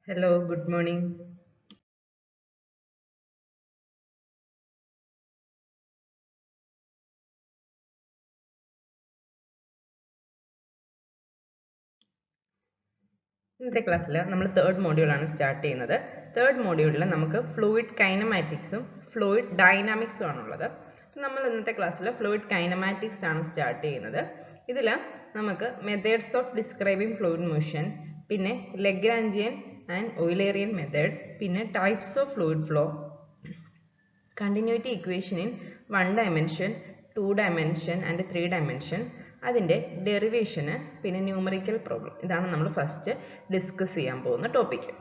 Hello, good morning. ഇന്നത്തെ ക്ലാസ്സിൽ നമ്മൾ തേർഡ് മോഡ്യൂളാണ് സ്റ്റാർട്ട് ചെയ്യുന്നത്. തേർഡ് മോഡ്യൂളിൽ നമുക്ക് ഫ്ലൂയിഡ് കൈനമാറ്റിക്സും ഫ്ലൂയിഡ് ഡൈനാമിക്സും ആണുള്ളത്. നമ്മൾ ഇന്നത്തെ ക്ലാസ്സിൽ ഫ്ലൂയിഡ് കൈനമാറ്റിക്സ് ആണ് സ്റ്റാർട്ട് ചെയ്യുന്നത്. ഇതിൽ നമുക്ക് methods of describing fluid motion, പിന്നെ ലഗ്രാഞ്ചിയൻ ആൻഡ് ഓയിലേറിയൻ മെത്തേഡ്, പിന്നെ types of fluid flow, continuity equation in 1 dimension, 2 dimension and 3 dimension, അതിൻ്റെ ഡെറിവേഷന്, പിന്നെ ന്യൂമറിക്കൽ പ്രോബ്ലം. ഇതാണ് നമ്മൾ ഫസ്റ്റ് ഡിസ്കസ് ചെയ്യാൻ പോകുന്ന ടോപ്പിക്.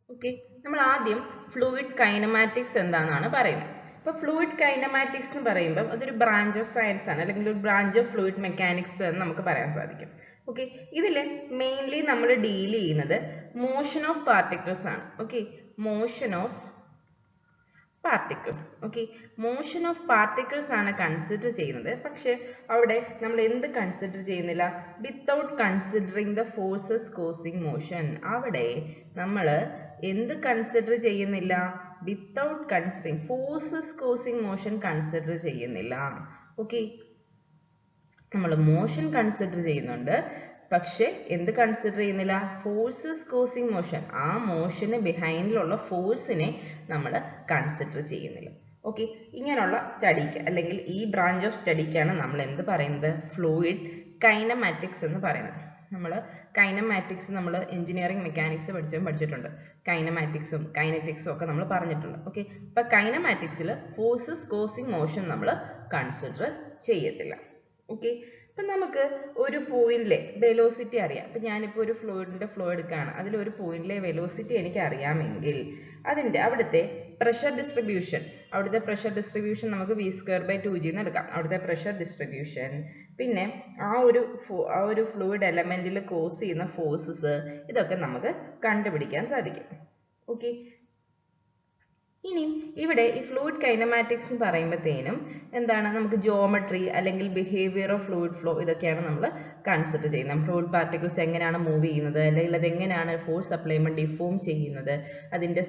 ഓക്കെ, നമ്മൾ ആദ്യം ഫ്ലൂയിഡ് കൈനമാറ്റിക്സ് എന്താണെന്നാണ് പറയുന്നത്. ഇപ്പോൾ ഫ്ലൂയിഡ് കൈനമാറ്റിക്സ് എന്ന് പറയുമ്പോൾ അതൊരു ബ്രാഞ്ച് ഓഫ് സയൻസ് ആണ്, അല്ലെങ്കിൽ ഒരു ബ്രാഞ്ച് ഓഫ് ഫ്ലൂയിഡ് മെക്കാനിക്സ് എന്ന് നമുക്ക് പറയാൻ സാധിക്കും. ഓക്കെ, ഇതിൽ മെയിൻലി നമ്മൾ ഡീൽ ചെയ്യുന്നത് മോഷൻ ഓഫ് പാർട്ടിക്കിൾസ് ആണ്. Okay, motion of particles. Okay, motion of particles ആണ് കൺസിഡർ ചെയ്യുന്നത്. പക്ഷെ അവിടെ നമ്മൾ എന്ത് കൺസിഡർ ചെയ്യുന്നില്ല? Without considering the forces causing motion. അവിടെ നമ്മൾ എന്ത് കൺസിഡർ ചെയ്യുന്നില്ല? Without considering forces causing motion consider ചെയ്യുന്നില്ല. ഓക്കെ, നമ്മൾ മോഷൻ കൺസിഡർ ചെയ്യുന്നുണ്ട്, പക്ഷെ എന്ത് കൺസിഡർ ചെയ്യുന്നില്ല? Forces causing motion. ആ മോഷന് ബിഹൈൻഡിലുള്ള ഫോഴ്സിനെ നമ്മൾ കൺസിഡർ ചെയ്യുന്നില്ല. ഓക്കെ, ഇങ്ങനെയുള്ള സ്റ്റഡിക്ക്, അല്ലെങ്കിൽ ഈ ബ്രാഞ്ച് ഓഫ് സ്റ്റഡിക്കാണ് നമ്മൾ എന്ത് പറയുന്നത്? ഫ്ലൂയിഡ് കൈനമാറ്റിക്സ് എന്ന് പറയുന്നത്. നമ്മൾ കൈനമാറ്റിക്സ് നമ്മൾ എഞ്ചിനീയറിംഗ് മെക്കാനിക്സ് പഠിച്ചിട്ടുണ്ട്. കൈനമാറ്റിക്സും കൈനറ്റിക്സും ഒക്കെ നമ്മൾ പറഞ്ഞിട്ടുണ്ട്. ഓക്കെ, അപ്പം കൈനമാറ്റിക്സിൽ ഫോഴ്സസ് കോസിങ് മോഷൻ നമ്മൾ കൺസിഡർ ചെയ്യത്തില്ല. ഓക്കെ, അപ്പം നമുക്ക് ഒരു പോയിന്റിലെ വെലോസിറ്റി അറിയാം. അപ്പം ഞാനിപ്പോൾ ഒരു ഫ്ലൂയിഡിൻ്റെ ഫ്ലോ എടുക്കുകയാണ്. അതിലൊരു പോയിന്റിലെ വെലോസിറ്റി എനിക്ക് അറിയാമെങ്കിൽ അവിടുത്തെ പ്രഷർ ഡിസ്ട്രിബ്യൂഷൻ, നമുക്ക് v²/2g എന്ന് എടുക്കാം. അവിടുത്തെ പ്രഷർ ഡിസ്ട്രിബ്യൂഷൻ, പിന്നെ ആ ഒരു ഫ്ലൂയിഡ് എലമെന്റിൽ കോസ് ചെയ്യുന്ന ഫോഴ്സസ്, ഇതൊക്കെ നമുക്ക് കണ്ടുപിടിക്കാൻ സാധിക്കും. ഓക്കെ, ഇനി ഇവിടെ ഈ ഫ്ലൂയിഡ് കൈനമാറ്റിക്സ് എന്ന് പറയുമ്പോഴത്തേനും എന്താണ്, നമുക്ക് ജോമെട്രി അല്ലെങ്കിൽ ബിഹേവിയർ ഓഫ് ഫ്ലൂയിഡ് ഫ്ലോ, ഇതൊക്കെയാണ് നമ്മൾ കൺസിഡർ ചെയ്യുന്നത്. ഫ്ലൂയിഡ് പാർട്ടിക്കിൾസ് എങ്ങനെയാണ് മൂവ് ചെയ്യുന്നത്, അല്ലെങ്കിൽ അത് എങ്ങനെയാണ് ഫോഴ്സ് അപ്ലൈ ചെയ്യുമ്പോൾ ഡിഫോം ചെയ്യുന്നത്, അതിൻ്റെ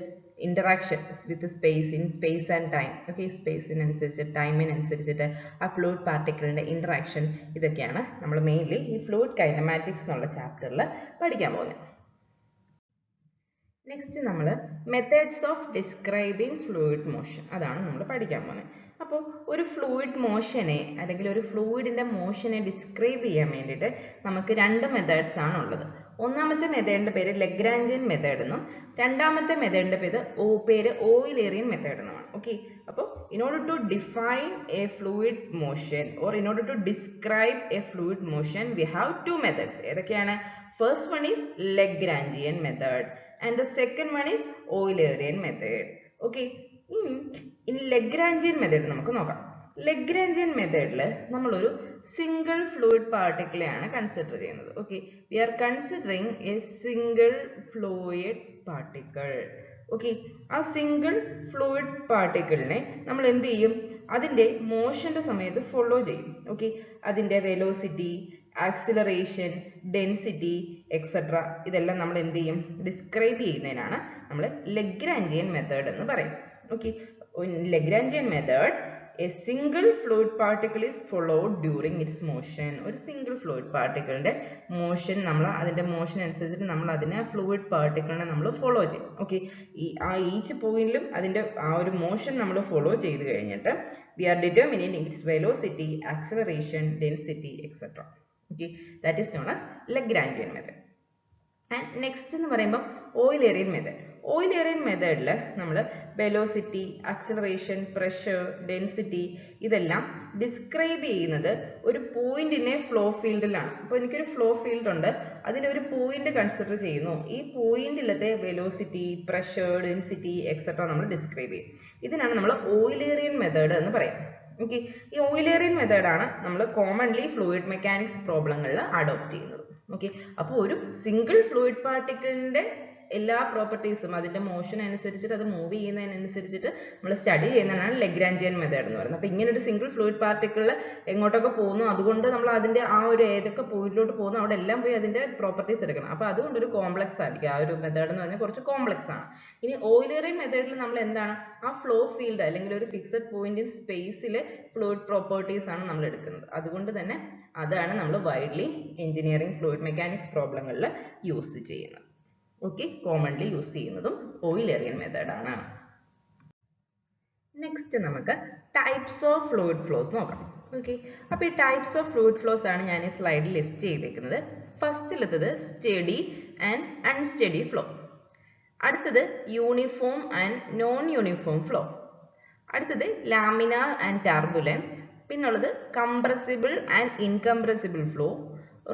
interaction with space and time. Okay, സ്പേസിനനുസരിച്ച് ടൈമിനനുസരിച്ചിട്ട് ആ ഫ്ലൂയിഡ് പാർട്ടിക്കിളിൻ്റെ ഇൻറ്ററാക്ഷൻ, ഇതൊക്കെയാണ് നമ്മൾ മെയിൻലി ഈ ഫ്ലൂയിഡ് കൈനമാറ്റിക്സ് എന്നുള്ള ചാപ്റ്ററിൽ പഠിക്കാൻ പോകുന്നത്. നെക്സ്റ്റ് നമ്മൾ methods of describing fluid motion, അതാണ് നമ്മൾ പഠിക്കാൻ പോകുന്നത്. അപ്പോൾ ഒരു ഫ്ലൂയിഡ് മോഷനെ, അല്ലെങ്കിൽ ഒരു ഫ്ലൂയിഡിൻ്റെ മോഷനെ ഡിസ്ക്രൈബ് ചെയ്യാൻ വേണ്ടിയിട്ട് നമുക്ക് രണ്ട് മെത്തേഡ്സ് ആണ് ഉള്ളത്. ഒന്നാമത്തെ മെത്തേഡിൻ്റെ പേര് ലഗ്രാഞ്ചിയൻ മെത്തേഡ് എന്നും, രണ്ടാമത്തെ മെത്തേഡിൻ്റെ പേര് ഓയിലേറിയൻ മെത്തേഡ് എന്നുമാണ്. ഓക്കെ, അപ്പോൾ in order to define a fluid motion or in order to describe a fluid motion, we have two methods. ഏതൊക്കെയാണ്? First one is Lagrangian method and the second one is Eulerian method. Okay, in Lagrangian method നമുക്ക് നോക്കാം. Lagrangian മെത്തേഡിൽ നമ്മളൊരു single fluid പാർട്ടിക്കിളെയാണ് consider ചെയ്യുന്നത്. Okay, we are considering a single fluid particle. Okay, ആ single fluid പാർട്ടിക്കിളിനെ നമ്മൾ എന്ത് ചെയ്യും? അതിൻ്റെ മോഷൻ്റെ സമയത്ത് ഫോളോ ചെയ്യും. ഓക്കെ, അതിൻ്റെ വെലോസിറ്റി, ആക്സിലറേഷൻ, ഡെൻസിറ്റി, എക്സെട്ര, ഇതെല്ലാം നമ്മൾ എന്ത് ചെയ്യും? ഡിസ്ക്രൈബ് ചെയ്യുന്നതിനാണ് നമ്മൾ ലഗ്രാഞ്ചിയൻ മെത്തേഡ് എന്ന് പറയുന്നത്. Okay, Lagrangian method, a single fluid particle is followed during its motion. ഒരു സിംഗിൾ ഫ്ലൂയിഡ് പാർട്ടിക്കിളിന്റെ മോഷൻ, നമ്മൾ അതിന്റെ മോഷൻ അനുസരിച്ചിട്ട് നമ്മൾ അതിനെ ഫ്ലൂയിഡ് പാർട്ടിക്കിളിനെ നമ്മൾ ഫോളോ ചെയ്യും. ഓക്കെ, ഈച്ച് പോയിന്റിലും അതിന്റെ ആ ഒരു മോഷൻ നമ്മൾ ഫോളോ ചെയ്ത് കഴിഞ്ഞിട്ട് we are determining its velocity, acceleration, density, etc. Okay, that is known as Lagrangian method. And next എന്ന് പറയുമ്പോൾ ഓയിലേറിയൻ മെത്തേഡ്. ഓയിലേറിയൻ മെത്തേഡിൽ നമ്മൾ വെലോസിറ്റി, ആക്സിലറേഷൻ, പ്രഷർ, ഡെൻസിറ്റി, ഇതെല്ലാം ഡിസ്ക്രൈബ് ചെയ്യുന്നത് ഒരു പോയിന്റിനെ ഫ്ലോ ഫീൽഡിലാണ്. അപ്പോൾ എനിക്കൊരു ഫ്ലോ ഫീൽഡ് ഉണ്ട്, അതിലൊരു പോയിന്റ് കൺസിഡർ ചെയ്യുന്നു. ഈ പോയിന്റിലത്തെ വെലോസിറ്റി, പ്രഷർ, ഡെൻസിറ്റി, എക്സെട്ര നമ്മൾ ഡിസ്ക്രൈബ് ചെയ്യും. ഇതിനാണ് നമ്മൾ ഓയിലേറിയൻ മെത്തേഡ് എന്ന് പറയാം. ഓക്കെ, ഈ ഓയിലേറിയൻ മെത്തേഡാണ് നമ്മൾ കോമൺലി ഫ്ലൂയിഡ് മെക്കാനിക്സ് പ്രോബ്ലങ്ങളിൽ അഡോപ്റ്റ് ചെയ്യുന്നത്. ഓക്കെ, അപ്പോൾ ഒരു സിംഗിൾ ഫ്ലൂയിഡ് പാർട്ടിക്കിളിന്റെ എല്ലാ പ്രോപ്പർട്ടീസും അതിന്റെ മോഷൻ അനുസരിച്ചിട്ട് അത് മൂവ് ചെയ്യുന്നതിനനുസരിച്ചിട്ട് നമ്മൾ സ്റ്റഡി ചെയ്യുന്നതാണ് ലഗ്രാഞ്ചിയൻ മെത്തേഡ് എന്ന് പറയുന്നത്. അപ്പോൾ ഇങ്ങനെ ഒരു സിംഗിൾ ഫ്ലൂയിഡ് പാർട്ടിക്കിൾ എങ്ങോട്ടൊക്കെ പോകുന്നു, അതുകൊണ്ട് നമ്മൾ അതിന്റെ ആ ഒരു ഏതൊക്കെ പോയിന്റിലോട്ട് പോകുന്നു അവിടെ എല്ലാം പോയി അതിന്റെ പ്രോപ്പർട്ടീസ് എടുക്കണം. അപ്പോൾ അതുകൊണ്ട് ഒരു കോംപ്ലക്സ് ആയിരിക്കും ആ ഒരു മെത്തേഡ് എന്ന് പറഞ്ഞാൽ, കുറച്ച് കോംപ്ലക്സ് ആണ്. ഇനി ഓയിലറിയൻ മെത്തേഡിൽ നമ്മൾ എന്താണ്, ആ ഫ്ലോ ഫീൽഡ് അല്ലെങ്കിൽ ഒരു ഫിക്സഡ് പോയിന്റ് ഇൻ സ്പേസിൽ ഫ്ലൂയിഡ് പ്രോപ്പർട്ടീസ് ആണ് നമ്മൾ എടുക്കുന്നത്. അതുകൊണ്ട് തന്നെ അതാണ് നമ്മൾ വൈഡ്ലി എഞ്ചിനീയറിംഗ് ഫ്ലൂയിഡ് മെക്കാനിക്സ് പ്രോബ്ലങ്ങളിൽ യൂസ് ചെയ്യുന്നത്. ഓക്കെ, കോമൺലി യൂസ് ചെയ്യുന്നതും ഓയിലറിയൻ മെത്തേഡ് ആണ്. നെക്സ്റ്റ് നമുക്ക് ടൈപ്സ് ഓഫ് ഫ്ലൂയിഡ് ഫ്ലോസ് നോക്കാം. ഓക്കെ, അപ്പോൾ ഈ ടൈപ്സ് ഓഫ് ഫ്ലൂയിഡ് ഫ്ലോസ് ആണ് ഞാൻ ഈ സ്ലൈഡിൽ ലിസ്റ്റ് ചെയ്തേക്കുന്നത്. ഫസ്റ്റിലത്തത് സ്റ്റഡി ആൻഡ് അൺസ്റ്റഡി ഫ്ലോ, അടുത്തത് uniform and non uniform flow, അടുത്തത് ലാമിനാർ ആൻഡ് ടർബുലന്റ്, പിന്നുള്ളത് compressible and incompressible flow,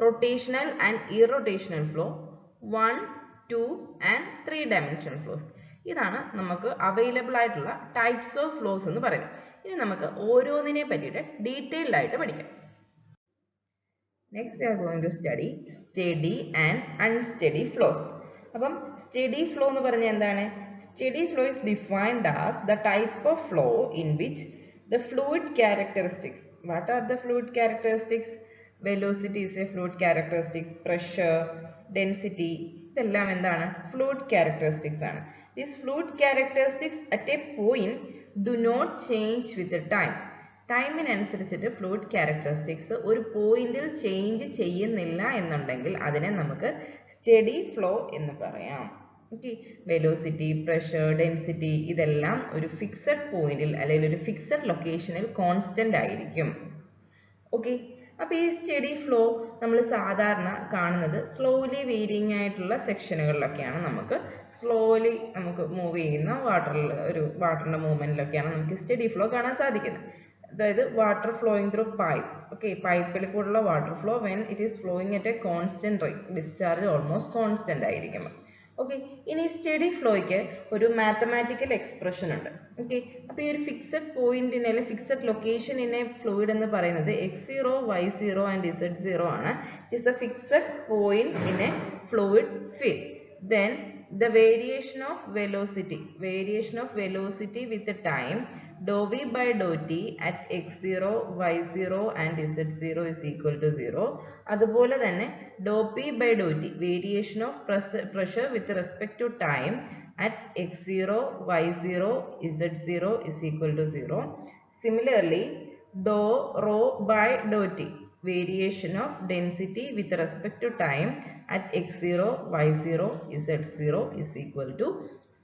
rotational and irrotational flow, 1, 2 and 3 dimensional flows. ഇതാണ് നമുക്ക് അവൈലബിൾ ആയിട്ടുള്ള ടൈപ്സ് ഓഫ് ഫ്ലോസ് എന്ന് പറയുന്നത്. ഇനി നമുക്ക് ഓരോന്നിനെ പറ്റിയിട്ട് ഡീറ്റെയിൽഡ് ആയിട്ട് പഠിക്കാം. Next we are going to study steady and unsteady flows. അപ്പം സ്റ്റഡി ഫ്ലോ എന്ന് പറഞ്ഞാൽ എന്താണ്? Steady flow is defined as the type of flow in which the fluid characteristics. What are the fluid characteristics? Velocity is a fluid characteristics, pressure, density, ഇതെല്ലാം എന്താണ്? fluid characteristics ആണ്. These fluid characteristics at a point do not change with the time. ടൈമിനനുസരിച്ചിട്ട് fluid characteristics ഒരു പോയിന്റിൽ change ചെയ്യുന്നില്ല എന്നുണ്ടെങ്കിൽ അതിനെ നമുക്ക് സ്റ്റഡി ഫ്ലോ എന്ന് പറയാം. ഓക്കെ, വെലോസിറ്റി, പ്രഷർ, ഡെൻസിറ്റി ഇതെല്ലാം ഒരു ഫിക്സഡ് പോയിന്റിൽ അല്ലെങ്കിൽ ഒരു ഫിക്സഡ് ലൊക്കേഷനിൽ കോൺസ്റ്റന്റ് ആയിരിക്കും. ഓക്കെ, അപ്പോൾ ഈ സ്റ്റഡി ഫ്ലോ നമ്മൾ സാധാരണ കാണുന്നത് സ്ലോലി വേരിയിങ് ആയിട്ടുള്ള സെക്ഷനുകളിലൊക്കെയാണ്. നമുക്ക് മൂവ് ചെയ്യുന്ന വാട്ടറിന്റെ മൂവ്മെന്റിലൊക്കെയാണ് നമുക്ക് സ്റ്റഡി ഫ്ലോ കാണാൻ സാധിക്കുന്നത്. അതായത് water flowing through pipe. Okay, പൈപ്പിൽ കൂടെയുള്ള water flow when it is flowing at A constant rate, discharge almost constant ആയിരിക്കും. ഓക്കെ, ഇനി സ്റ്റഡി ഫ്ലോയ്ക്ക് ഒരു മാത്തമാറ്റിക്കൽ എക്സ്പ്രഷൻ ഉണ്ട്. ഓക്കെ, അപ്പോൾ ഈ ഒരു ഫിക്സഡ് പോയിന്റിനെ അല്ലെങ്കിൽ ഫിക്സഡ് ലൊക്കേഷനിനെ ഫ്ലൂയിഡ് എന്ന് പറയുന്നത് x0, y0 ആൻഡ് z0 ആണ്. It is A fixed point in A fluid field. Then the variation of velocity with the time dou v by dou t at x0, y0 and z0 is equal to 0. അതുപോലെ തന്നെ dou p by dou t, variation of pressure with respect to time at x0, y0, z0 is equal to 0. Similarly, dou rho by dou t, variation of density with respect to time at x0, y0, z0 is equal to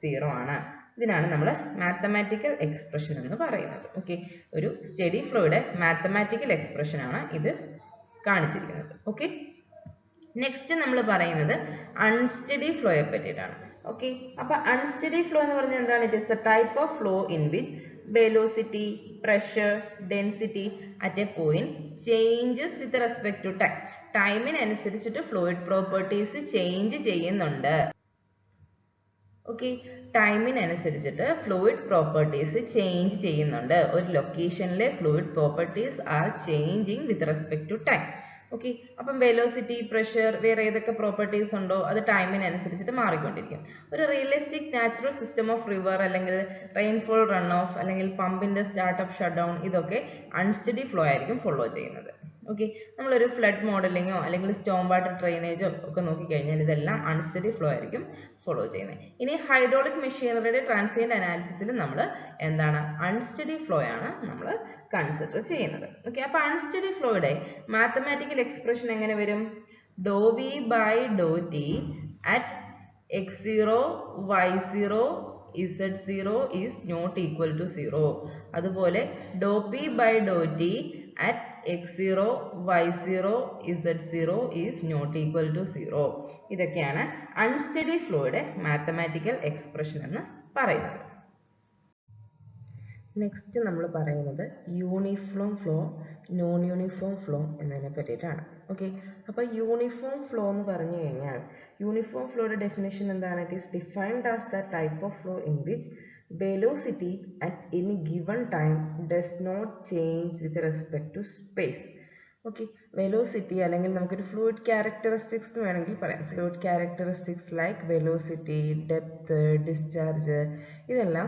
0 ആണ്. ഇതിനാണ് നമ്മൾ mathematical expression എന്ന് പറയുന്നത്. Okay, ഒരു study ഫ്ലോയുടെ mathematical expression ആണ് ഇത് കാണിച്ചിരിക്കുന്നത്. ഓക്കെ, നെക്സ്റ്റ് നമ്മൾ പറയുന്നത് അൺസ്റ്റഡി ഫ്ലോയെ പറ്റിയിട്ടാണ്. ഓക്കെ, അപ്പോൾ അൺസ്റ്റഡി ഫ്ലോ എന്ന് പറഞ്ഞാൽ എന്താണ്? It is the type of flow in which velocity, pressure, density at a point changes with respect to time. ടൈമിനനുസരിച്ചിട്ട് ഫ്ലൂയിഡ് പ്രോപ്പർട്ടീസ് ചേഞ്ച് ചെയ്യുന്നുണ്ട്. ഓക്കെ, ടൈമിനനുസരിച്ചിട്ട് ഫ്ലൂയിഡ് പ്രോപ്പർട്ടീസ് ചേഞ്ച് ചെയ്യുന്നുണ്ട്. ഒരു ലൊക്കേഷനിലെ fluid properties are changing with respect to time. Okay, അപ്പം velocity, pressure, വേറെ ഏതൊക്കെ properties ഉണ്ടോ അത് ടൈമിനനുസരിച്ചിട്ട് മാറിക്കൊണ്ടിരിക്കും. ഒരു realistic natural system of river അല്ലെങ്കിൽ റെയിൻഫോൾ റൺ ഓഫ് അല്ലെങ്കിൽ പമ്പിന്റെ സ്റ്റാർട്ടപ്പ് ഷട്ട് ഡൗൺ ഇതൊക്കെ അൺസ്റ്റഡി ഫ്ലോ ആയിരിക്കും ഫോളോ ചെയ്യുന്നത്. ഓക്കെ, നമ്മളൊരു ഫ്ലഡ് മോഡലിങ്ങോ അല്ലെങ്കിൽ സ്റ്റോം വാട്ടർ ഡ്രെയിനേജോ ഒക്കെ നോക്കിക്കഴിഞ്ഞാൽ ഇതെല്ലാം അൺസ്റ്റഡി ഫ്ലോ ആയിരിക്കും ഫോളോ ചെയ്യുന്നത്. ഇനി ഹൈഡ്രോളിക് മെഷീനറിയുടെ ട്രാൻസിയന്റ് അനാലിസിസിൽ നമ്മൾ എന്താണ് അൺസ്റ്റഡി ഫ്ലോ ആണ് നമ്മൾ കൺസിഡർ ചെയ്യുന്നത്. ഓക്കെ, അപ്പോൾ അൺസ്റ്റഡി ഫ്ലോയുടെ മാത്തമാറ്റിക്കൽ എക്സ്പ്രഷൻ എങ്ങനെ വരും? Doh V by doh t at x0, y0, z0 is not equal to 0. അതുപോലെ doh P by doh t at x0, y0, z0 is not equal to 0. ഇതൊക്കെയാണ് unsteady ഫ്ലോയുടെ mathematical expression എന്ന് പറയുന്നത്. Next നമ്മൾ പറയുന്നത് uniform flow, non uniform flow എന്നതിനെ പറ്റിയിട്ടാണ്. Okay, അപ്പോൾ യൂണിഫോം ഫ്ലോ എന്ന് പറഞ്ഞു കഴിഞ്ഞാൽ യൂണിഫോം ഫ്ലോയുടെ ഡെഫിനേഷൻ എന്താണ്? It is defined as the type of flow in which velocity at any given time does not change with respect to space. Okay, velocity അല്ലെങ്കിൽ നമുക്കൊരു fluid characteristics എന്ന് വേണമെങ്കിൽ പറയാം. Fluid characteristics like velocity, depth, discharge ഇതെല്ലാം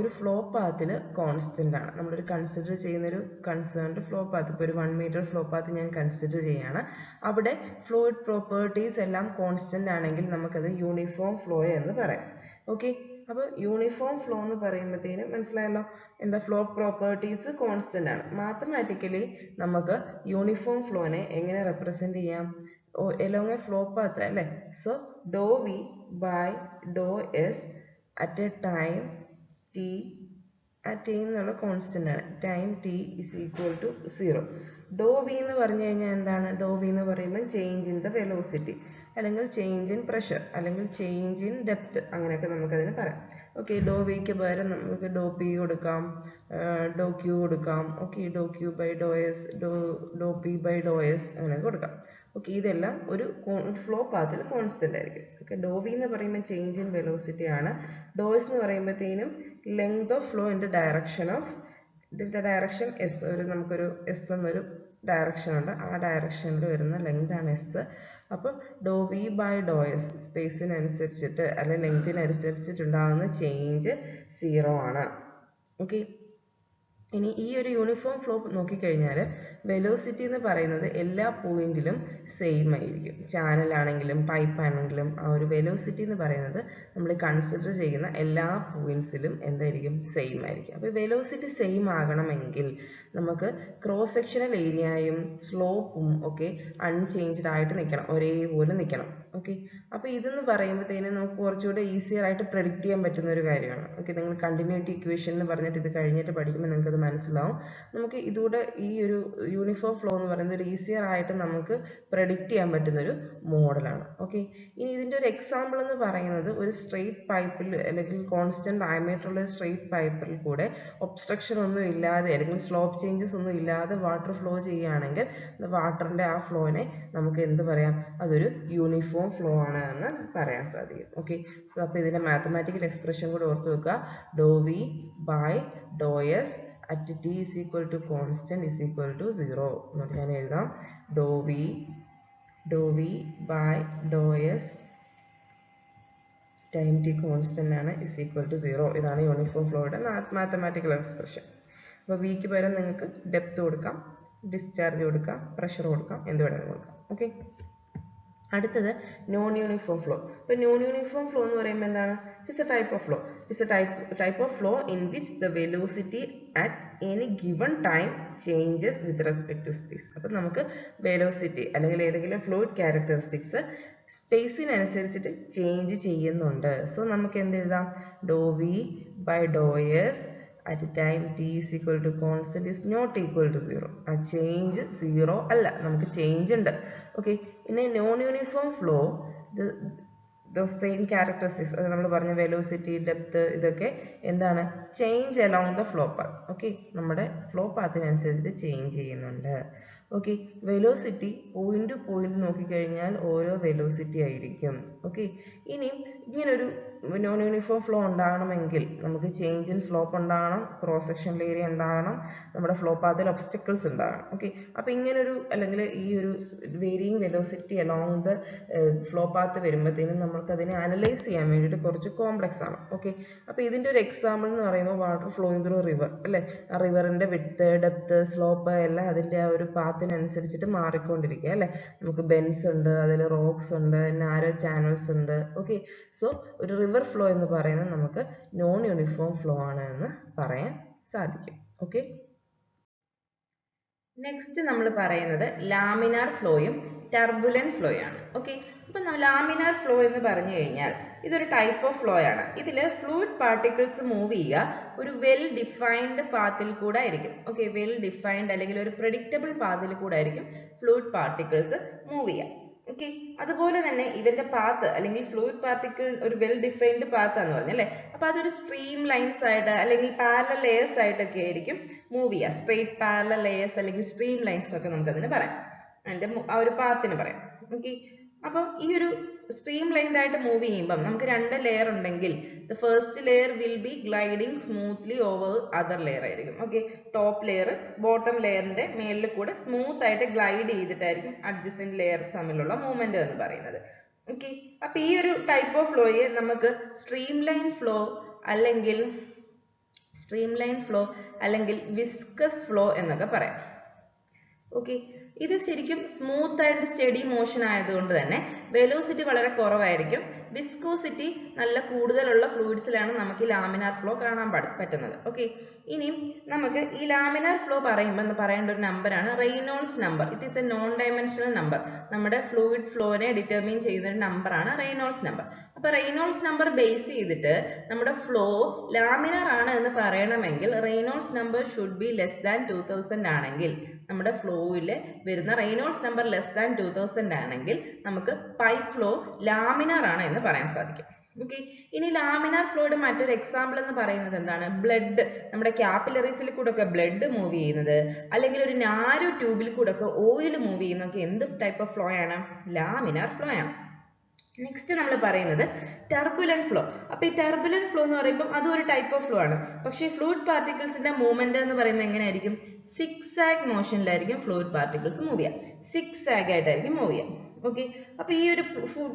ഒരു flow പാത്തിൽ constant ആണ്. നമ്മളൊരു കൺസിഡർ ചെയ്യുന്ന ഒരു കൺസേൺഡ് ഫ്ലോ പാത്ത്, ഇപ്പോൾ ഒരു 1 മീറ്റർ ഫ്ലോ പാത്ത് ഞാൻ കൺസിഡർ ചെയ്യാണ്. അവിടെ ഫ്ലൂയിഡ് പ്രോപ്പർട്ടീസ് എല്ലാം കോൺസ്റ്റന്റ് ആണെങ്കിൽ നമുക്കത് യൂണിഫോം ഫ്ലോ എന്ന് പറയാം. ഓക്കെ, അപ്പോൾ യൂണിഫോം ഫ്ലോ എന്ന് പറയുമ്പോഴത്തേനും മനസ്സിലായല്ലോ, എന്താ ഫ്ലോ പ്രോപ്പർട്ടീസ് കോൺസ്റ്റന്റ് ആണ്. മാത്തമാറ്റിക്കലി നമുക്ക് യൂണിഫോം ഫ്ലോനെ എങ്ങനെ റെപ്രസെന്റ് ചെയ്യാം? along a flow path അല്ലേ. So do V by Dr s at a time t, ആ ടൈം എന്നുള്ള കോൺസ്റ്റന്റ് ആണ്. Time t is equal to 0. Do v എന്ന് പറഞ്ഞു കഴിഞ്ഞാൽ എന്താണ്? ഡോ വി എന്ന് പറയുമ്പോൾ ചേഞ്ച് ഇൻ ദ വെലോസിറ്റി, അല്ലെങ്കിൽ ചേഞ്ച് ഇൻ പ്രഷർ, അല്ലെങ്കിൽ ചേഞ്ച് ഇൻ ഡെപ്ത്, അങ്ങനെയൊക്കെ നമുക്കതിന് പറയാം. ഓക്കെ, ഡോ വിക്ക് പകരം നമുക്ക് ഡോ പി കൊടുക്കാം, ഡോ ക്യൂ കൊടുക്കാം. Okay, do q by Dr s, do P by Dr s അങ്ങനെ കൊടുക്കാം. ഓക്കെ, ഇതെല്ലാം ഒരു ഫ്ലോ പാത്തിൽ കോൺസ്റ്റന്റ് ആയിരിക്കും. ഓക്കെ, ഡോ വി എന്ന് പറയുമ്പോൾ ചേഞ്ച് ഇൻ വെലോസിറ്റി ആണ്. ഡോ എസ് എന്ന് പറയുമ്പോഴത്തേനും length of flow in the direction of direction S. നമുക്കൊരു എസ് എന്നൊരു ഡയറക്ഷൻ ഉണ്ട്, ആ ഡയറക്ഷനിൽ വരുന്ന ലെങ്ത് ആണ് എസ്. അപ്പോൾ ഡോ വി ബൈ ഡോ എസ് സ്പേസിനനുസരിച്ചിട്ട് അല്ലെങ്കിൽ ലെങ്തിനനുസരിച്ചിട്ടുണ്ടാകുന്ന ചേഞ്ച് 0 ആണ്. ഓക്കെ, ഇനി ഈ ഒരു യൂണിഫോം ഫ്ലോ നോക്കിക്കഴിഞ്ഞാൽ വെലോസിറ്റി എന്ന് പറയുന്നത് എല്ലാ പോയിന്റിലും സെയിം ആയിരിക്കും. ചാനൽ ആണെങ്കിലും പൈപ്പ് ആണെങ്കിലും ആ ഒരു വെലോസിറ്റി എന്ന് പറയുന്നത് നമ്മൾ കൺസിഡർ ചെയ്യുന്ന എല്ലാ പോയിന്റ്സിലും എന്തായിരിക്കും? സെയിം ആയിരിക്കും. അപ്പോൾ വെലോസിറ്റി സെയിം ആകണമെങ്കിൽ നമുക്ക് ക്രോസ് സെക്ഷണൽ ഏരിയയും സ്ലോപ്പും ഒക്കെ അൺചേഞ്ച്ഡ് ആയിട്ട് നിൽക്കണം, ഒരേപോലെ നിൽക്കണം. ഓക്കെ, അപ്പോൾ ഇതെന്ന് പറയുമ്പോഴത്തേനും നമുക്ക് കുറച്ചുകൂടെ ഈസിയർ ആയിട്ട് പ്രെഡിക്റ്റ് ചെയ്യാൻ പറ്റുന്ന ഒരു കാര്യമാണ്. ഓക്കെ, നിങ്ങൾ കണ്ടിന്യൂറ്റി ഇക്വേഷൻ എന്ന് പറഞ്ഞിട്ട് ഇത് കഴിഞ്ഞിട്ട് പഠിക്കുമ്പോൾ നിങ്ങൾക്കത് മനസ്സിലാവും. നമുക്ക് ഇതുകൂടെ ഈ ഒരു യൂണിഫോം ഫ്ലോ എന്ന് പറയുന്നത് ഒരു ഈസിയർ ആയിട്ട് നമുക്ക് പ്രെഡിക്റ്റ് ചെയ്യാൻ പറ്റുന്ന ഒരു മോഡലാണ്. ഓക്കെ, ഇനി ഇതിൻ്റെ ഒരു എക്സാമ്പിൾ എന്ന് പറയുന്നത് ഒരു സ്ട്രെയിറ്റ് പൈപ്പിൽ അല്ലെങ്കിൽ കോൺസ്റ്റന്റ് ഡയമീറ്റർ ഉള്ള സ്ട്രെയിറ്റ് പൈപ്പിൽ കൂടെ ഒബ്സ്ട്രക്ഷൻ ഒന്നും ഇല്ലാതെ അല്ലെങ്കിൽ സ്ലോപ്പ് ചേഞ്ചസ് ഒന്നും ഇല്ലാതെ വാട്ടർ ഫ്ലോ ചെയ്യുകയാണെങ്കിൽ വാട്ടറിൻ്റെ ആ ഫ്ലോനെ നമുക്ക് എന്ത് പറയാം? അതൊരു യൂണിഫോം ഫ്ലോ ആണ് എന്ന് പറയാൻ സാധിക്കും. ഓക്കെ, സോ അപ്പോൾ ഇതിൻ്റെ മാത്തമാറ്റിക്കൽ എക്സ്പ്രഷൻ കൂടെ ഓർത്ത് വെക്കുക. Doh V by Dr s at t is equal to constant is equal to 0 എന്നിട്ട് ഞാൻ എഴുതാം. Doh V by Dr s time t constant ആണ് is equal to 0. ഇതാണ് യൂണിഫോം ഫ്ലോയുടെ മാത്തമാറ്റിക്കൽ എക്സ്പ്രഷൻ. അപ്പോൾ വിക്ക് പകരം നിങ്ങൾക്ക് ഡെപ്ത് കൊടുക്കാം, ഡിസ്ചാർജ് കൊടുക്കാം, പ്രഷർ കൊടുക്കാം, എന്ത് വേണമെങ്കിലും കൊടുക്കാം. ഓക്കെ, അടുത്തത് നോൺ യൂണിഫോം ഫ്ലോ. ഇപ്പോൾ നോൺ യൂണിഫോം ഫ്ലോ എന്ന് പറയുമ്പോൾ എന്താണ്? It is a type of flow. It is a type of flow in which the velocity at any given time changes with respect to space. അപ്പം നമുക്ക് velocity അല്ലെങ്കിൽ ഏതെങ്കിലും fluid characteristics സ്പേസിനനുസരിച്ചിട്ട് change ചെയ്യുന്നുണ്ട്. So നമുക്ക് എന്ത് എഴുതാം? Doh V by Dr s at time t is equal to constant is not equal to 0. ആ ചേഞ്ച് 0 അല്ല, നമുക്ക് ചേഞ്ച് ഉണ്ട്. ഓക്കെ, ഇനി non uniform flow same characteristics അത് നമ്മൾ പറഞ്ഞ വെലോസിറ്റി, ഡെപ്ത് ഇതൊക്കെ എന്താണ്? Change along the flow path. Okay, നമ്മുടെ ഫ്ലോ പാത്തിനനുസരിച്ച് ചേഞ്ച് ചെയ്യുന്നുണ്ട്. Okay, velocity point to point നോക്കിക്കഴിഞ്ഞാൽ ഓരോ വെലോസിറ്റി ആയിരിക്കും. ഓക്കെ, ഇനി ഇങ്ങനൊരു നോൺ യൂണിഫോം ഫ്ലോ ഉണ്ടാകണമെങ്കിൽ നമുക്ക് ചേഞ്ച് ഇൻ സ്ലോപ്പ് ഉണ്ടാകണം, ക്രോസ് സെക്ഷണൽ ഏരിയ ഉണ്ടാകണം, നമ്മുടെ ഫ്ലോ പാത്തിൽ ഒബ്സ്റ്റക്കിൾസ് ഉണ്ടാകണം. ഓക്കെ, അപ്പോൾ ഇങ്ങനൊരു അല്ലെങ്കിൽ ഈ ഒരു varying velocity along the flow path വരുമ്പോഴത്തേനും നമുക്ക് അതിനെ അനലൈസ് ചെയ്യാൻ വേണ്ടിയിട്ട് കുറച്ച് കോംപ്ലക്സ് ആണ്. ഓക്കെ, അപ്പോൾ ഇതിൻ്റെ ഒരു എക്സാമ്പിൾ എന്ന് പറയുമ്പോൾ വാട്ടർ ഫ്ലോയിങ് ത്രൂ റിവർ അല്ലേ. ആ റിവറിൻ്റെ വിഡ്ത്ത്, ഡെപ്ത്, സ്ലോപ്പ് എല്ലാം അതിൻ്റെ ആ ഒരു പാത്തിനനുസരിച്ചിട്ട് മാറിക്കൊണ്ടിരിക്കുക അല്ലേ. നമുക്ക് ബെൻസ് ഉണ്ട്, അതിൽ റോക്സ് ഉണ്ട്, നാരോ ചാനൽസ് ഉണ്ട്. ഓക്കെ, സോ ഒരു റിവർ ഫ്ലോ എന്ന് പറയുന്നത് നമുക്ക് നോൺ യൂണിഫോം ഫ്ലോ ആണ് എന്ന് പറയാൻ സാധിക്കും. ഓക്കെ, നെക്സ്റ്റ് നമ്മൾ പറയുന്നത് ലാമിനാർ ഫ്ലോയും ടർബുലന്റ് ഫ്ലോയാണ്. ഓക്കെ, അപ്പം ലാമിനാർ ഫ്ലോ എന്ന് പറഞ്ഞു കഴിഞ്ഞാൽ ഇതൊരു ടൈപ്പ് ഓഫ് ഫ്ലോ ആണ്. ഇതിൽ ഫ്ലൂയിഡ് പാർട്ടിക്കിൾസ് മൂവ് ചെയ്യുക ഒരു വെൽ ഡിഫൈൻഡ് പാത്തിൽ കൂടെ ആയിരിക്കും. ഓക്കെ, വെൽ ഡിഫൈൻഡ് അല്ലെങ്കിൽ ഒരു പ്രെഡിക്റ്റബിൾ പാത്തിൽ കൂടെ ആയിരിക്കും ഫ്ലൂയിഡ് പാർട്ടിക്കിൾസ് മൂവ് ചെയ്യുക. ഓക്കെ, അതുപോലെ തന്നെ ഇവന്റെ പാത്ത് അല്ലെങ്കിൽ ഫ്ലൂയിഡ് പാർട്ടിക്കിൾ ഒരു വെൽ ഡിഫൈൻഡ് പാത്ത് എന്ന് പറഞ്ഞല്ലേ. അപ്പോൾ അതൊരു സ്ട്രീം ലൈൻസ് ആയിട്ട് അല്ലെങ്കിൽ പാരലൽ ലെയേഴ്സ് ആയിട്ടൊക്കെ ആയിരിക്കും മൂവ് ചെയ്യുക. സ്ട്രെയിറ്റ് പാരലൽ ലെയേഴ്സ് അല്ലെങ്കിൽ സ്ട്രീം ലൈൻസ് ഒക്കെ നമുക്ക് അതിന് പറയാം, അതിന്റെ ആ ഒരു പാത്തിന് പറയാം. ഓക്കെ, അപ്പോൾ ഈ ഒരു സ്ട്രീം ലൈൻഡ് ആയിട്ട് മൂവ് ചെയ്യുമ്പം നമുക്ക് രണ്ട് ലെയർ ഉണ്ടെങ്കിൽ the first layer will be gliding smoothly over other layer ആയിരിക്കും. ഓക്കെ, ടോപ്പ് ലെയർ ബോട്ടം ലെയറിന്റെ മേളിൽ കൂടെ സ്മൂത്ത് ആയിട്ട് ഗ്ലൈഡ് ചെയ്തിട്ടായിരിക്കും അഡ്ജസന്റ് ലെയർസ് തമ്മിലുള്ള മൂവ്മെന്റ് എന്ന് പറയുന്നത്. ഓക്കെ, അപ്പൊ ഈ ഒരു ടൈപ്പ് ഓഫ് ഫ്ലോയെ നമുക്ക് സ്ട്രീം ലൈൻ ഫ്ലോ അല്ലെങ്കിൽ വിസ്കസ് ഫ്ലോ എന്നൊക്കെ പറയാം. ഓക്കെ, ഇത് ശരിക്കും സ്മൂത്ത് ആൻഡ് സ്റ്റഡി മോഷൻ ആയതുകൊണ്ട് തന്നെ വെലോസിറ്റി വളരെ കുറവായിരിക്കും. വിസ്കോസിറ്റി നല്ല കൂടുതലുള്ള ഫ്ലൂയിഡ്സിലാണ് നമുക്ക് ഈ ലാമിനാർ ഫ്ലോ കാണാൻ പറ്റുന്നത്. ഓക്കെ, ഇനിയും നമുക്ക് ഈ ലാമിനാർ ഫ്ലോ പറയുമ്പോൾ പറയേണ്ട ഒരു നമ്പറാണ് Reynolds number. It is A non dimensional number. നമ്മുടെ ഫ്ലൂയിഡ് ഫ്ലോനെ ഡിറ്റർമിൻ ചെയ്യുന്ന ഒരു നമ്പറാണ് റെയ്നോൾഡ്സ് നമ്പർ. അപ്പൊ റെയ്നോൾഡ്സ് നമ്പർ ബേസ് ചെയ്തിട്ട് നമ്മുടെ ഫ്ലോ ലാമിനാർ ആണ് എന്ന് പറയണമെങ്കിൽ Reynolds number should be less than 2000 ആണെങ്കിൽ, നമ്മുടെ ഫ്ലോയിൽ വരുന്ന റെയ്നോൾഡ്സ് നമ്പർ ലെസ് ദാൻ 2000 ആണെങ്കിൽ നമുക്ക് പൈപ്പ് ഫ്ലോ ലാമിനാർ ആണ് എന്ന് പറയാൻ സാധിക്കും. ഓക്കെ, ഇനി ലാമിനാർ ഫ്ലോയുടെ മറ്റൊരു എക്സാമ്പിൾ എന്ന് പറയുന്നത് എന്താണ്? ബ്ലഡ്, നമ്മുടെ ക്യാപ്പിലറീസിൽ കൂടെ ഒക്കെ ബ്ലഡ് മൂവ് ചെയ്യുന്നത്, അല്ലെങ്കിൽ ഒരു നാരോ ട്യൂബിൽ കൂടെ ഒക്കെ ഓയിൽ മൂവ് ചെയ്യുന്നതൊക്കെ എന്ത് ടൈപ്പ് ഓഫ് ഫ്ലോ ആണ്? ലാമിനാർ ഫ്ലോ ആണ്. നെക്സ്റ്റ് നമ്മൾ പറയുന്നത് ടർബുലന്റ് ഫ്ലോ. അപ്പൊ ഈ ടർബുലന്റ് ഫ്ലോ എന്ന് പറയുമ്പോൾ അതും ഒരു ടൈപ്പ് ഓഫ് ഫ്ലോ ആണ്. പക്ഷേ ഫ്ലൂയിഡ് പാർട്ടിക്കിൾസിന്റെ മൂവ്മെന്റ് എന്ന് പറയുന്നത് എങ്ങനെയായിരിക്കും? സിക്സാഗ് മോഷനിലായിരിക്കും ഫ്ലൂയിഡ് പാർട്ടിക്കിൾസ് മൂവ് ചെയ്യുക. സിക്സാഗ് ആയിട്ടായിരിക്കും മൂവ് ചെയ്യുക. ഓക്കെ, അപ്പൊ ഈ ഒരു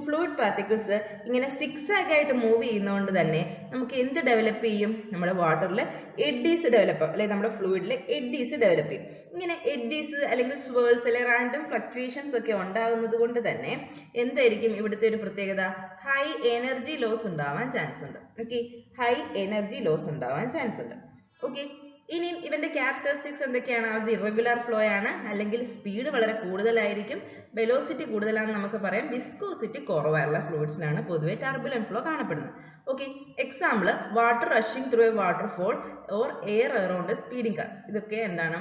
ഫ്ലൂയിഡ് പാർട്ടിക്കിൾസ് ഇങ്ങനെ സിക്സാഗ് ആയിട്ട് മൂവ് ചെയ്യുന്നതുകൊണ്ട് തന്നെ നമുക്ക് എന്ത് ഡെവലപ്പ് ചെയ്യും? നമ്മുടെ വാട്ടറിൽ എഡ്ഡീസ് ഡെവലപ്പ്, അല്ലെങ്കിൽ നമ്മുടെ ഫ്ലൂയിഡിൽ എഡ്ഡീസ് ഡെവലപ്പ് ചെയ്യും. ഇങ്ങനെ എഡ്ഡീസ് അല്ലെങ്കിൽ സ്വേൾസ് അല്ലെങ്കിൽ റാൻഡം ഫ്ലക്ച്വേഷൻസ് ഒക്കെ ഉണ്ടാകുന്നത് കൊണ്ട് തന്നെ എന്തായിരിക്കും ഇവിടുത്തെ ഒരു പ്രത്യേകത? ഹൈ എനർജി ലോസ് ഉണ്ടാവാൻ ചാൻസ് ഉണ്ട്. ഓക്കെ, ഹൈ എനർജി ലോസ് ഉണ്ടാവാൻ ചാൻസ് ഉണ്ട്. ഓക്കെ, ഇനി ഇവന്റെ ക്യാരക്ടറിസ്റ്റിക്സ് എന്തൊക്കെയാണ്? അത് ഇറഗുലർ ഫ്ലോ ആണ്, അല്ലെങ്കിൽ സ്പീഡ് വളരെ കൂടുതലായിരിക്കും, വെലോസിറ്റി കൂടുതലാണെന്ന് നമുക്ക് പറയാം, വിസ്കോസിറ്റി കുറവായുള്ള ഫ്ലൂയിഡ്സിലാണ് പൊതുവെ ടർബുലന്റ് ഫ്ലോ കാണപ്പെടുന്നത്. Okay, example water rushing through A waterfall or air around A speeding car. ഇതൊക്കെ എന്താണ്?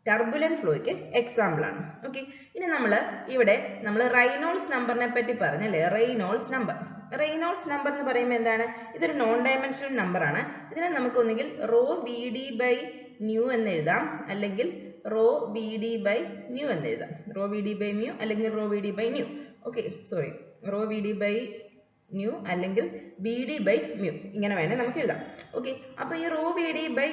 ടർബുലന്റ് ഫ്ലോയ്ക്ക് എക്സാമ്പിൾ ആണ്. ഓക്കെ, ഇനി നമ്മൾ റെയ്നോൾഡ്സ് നമ്പറിനെ പറ്റി പറഞ്ഞല്ലേ? റെയ്നോൾഡ്സ് നമ്പർ എന്ന് പറയുമ്പോൾ എന്താണ്? ഇതൊരു നോൺ ഡയമെൻഷണൽ നമ്പർ ആണ്. ഇതിനെ നമുക്ക് ഒന്നുകിൽ rho V D by nu എന്ന് എഴുതാം, അല്ലെങ്കിൽ rho V D by nu എന്ന് എഴുതാം. Rho V D by mu അല്ലെങ്കിൽ rho V D by nu. Okay, sorry, rho V D by nu അല്ലെങ്കിൽ വി ഡി ബൈ മ്യൂ, ഇങ്ങനെ വേണേൽ നമുക്ക് എഴുതാം. ഓക്കെ, അപ്പൊ ഈ റോ വി ഡി ബൈ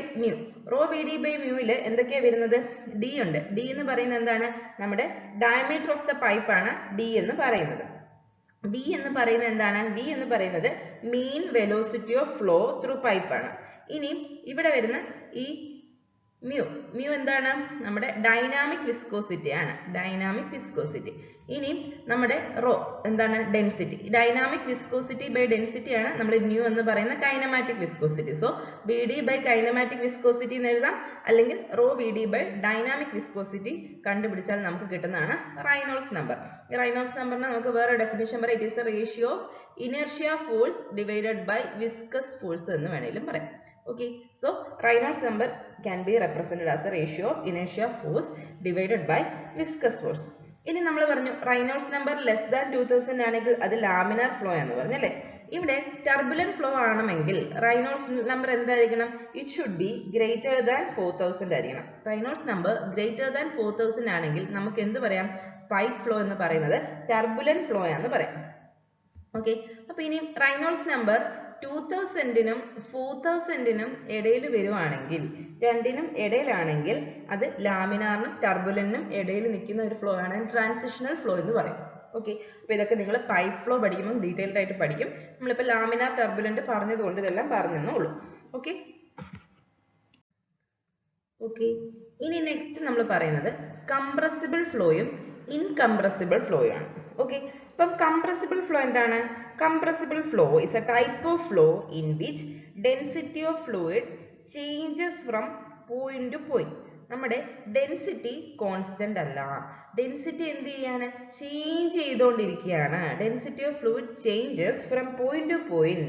മ്യൂവില് എന്തൊക്കെയാണ് വരുന്നത്? ഡി ഉണ്ട്. ഡി എന്ന് പറയുന്നത് എന്താണ്? നമ്മുടെ ഡയമീറ്റർ ഓഫ് ദ പൈപ്പ് ആണ് ഡി എന്ന് പറയുന്നത്. V എന്ന് പറയുന്നത് എന്താണ്? V എന്ന് പറയുന്നത് mean velocity of flow through pipe ആണ്. ഇനി ഇവിടെ വരുന്ന ഈ മ്യൂ എന്താണ്? നമ്മുടെ ഡൈനാമിക് വിസ്കോസിറ്റി ആണ്. ഇനി നമ്മുടെ റോ എന്താണ്? Density. Dynamic viscosity by density ആണ് നമ്മൾ ന്യൂ എന്ന് പറയുന്ന kinematic viscosity. So B D by kinematic viscosity എന്ന് എഴുതാം, അല്ലെങ്കിൽ rho B D by dynamic viscosity കണ്ടുപിടിച്ചാൽ നമുക്ക് കിട്ടുന്നതാണ് റെയ്നോൾഡ്സ് നമ്പർ. ഈ റെയ്നോൾഡ്സ് നമ്പറിന് നമുക്ക് വേറെ ഡെഫിനിഷൻ പറയാം. It is the ratio of inertia force divided by viscous force എന്ന് വേണമെങ്കിലും പറയാം. Okay, so Reynolds number can be represented as a ratio of inertia force divided by viscous force. ഇനി നമ്മൾ പറഞ്ഞു റെയ്നോൾഡ്സ് നമ്പർ ലെസ് ദാൻ 2000 ആണെങ്കിൽ അത് laminar flow എന്ന് പറഞ്ഞല്ലേ? ഇവിടെ ടർബുലന്റ് ഫ്ലോ ആണെങ്കിൽ റെയ്നോൾഡ്സ് നമ്പർ എന്തായിരിക്കണം? It should be greater than 4000 ആയിരിക്കണം. റെയ്നോൾഡ്സ് നമ്പർ ഗ്രേറ്റർ ദാൻ 4000 ആണെങ്കിൽ നമുക്ക് എന്ത് പറയാം? പൈപ്പ് ഫ്ലോ എന്ന് പറയുന്നത് ടർബുലന്റ് ഫ്ലോ ആണെന്ന് പറയാം. ഓക്കെ, അപ്പൊ ഇനി റെയ്നോൾഡ്സ് നമ്പർ 2000നും 4000നും ഇടയിൽ വരുവാണെങ്കിൽ, രണ്ടിനും ഇടയിലാണെങ്കിൽ അത് ലാമിനാറിനും ടർബുലന്റിനും ഇടയിൽ നിൽക്കുന്ന ഒരു ഫ്ലോ ആണ് ട്രാൻസിഷണൽ ഫ്ലോ എന്ന് പറയും. ഓക്കെ, അപ്പൊ ഇതൊക്കെ നിങ്ങൾ പൈപ്പ് ഫ്ലോ പഠിക്കുമ്പോൾ ഡീറ്റെയിൽഡ് ആയിട്ട് പഠിക്കും. നമ്മളിപ്പോൾ ലാമിനാർ ടർബുലന്റ് പറഞ്ഞതുകൊണ്ട് ഇതെല്ലാം പറഞ്ഞെന്നേ ഉള്ളൂ. ഓക്കെ, ഇനി നെക്സ്റ്റ് നമ്മൾ പറയുന്നത് കംപ്രസിബിൾ ഫ്ലോയും ഇൻകംപ്രസിബിൾ ഫ്ലോയും ആണ്. ഓക്കെ, അപ്പം കംപ്രസിബിൾ ഫ്ലോ എന്താണ്? Compressible flow is a type of flow in which density of fluid changes from point to point. നമ്മുടെ ഡെൻസിറ്റി കോൺസ്റ്റന്റ് അല്ല. ഡെൻസിറ്റി എന്ത് ചെയ്യാണ്? ചേഞ്ച് ചെയ്തുകൊണ്ടിരിക്കുകയാണ്. Density of fluid changes from point to point.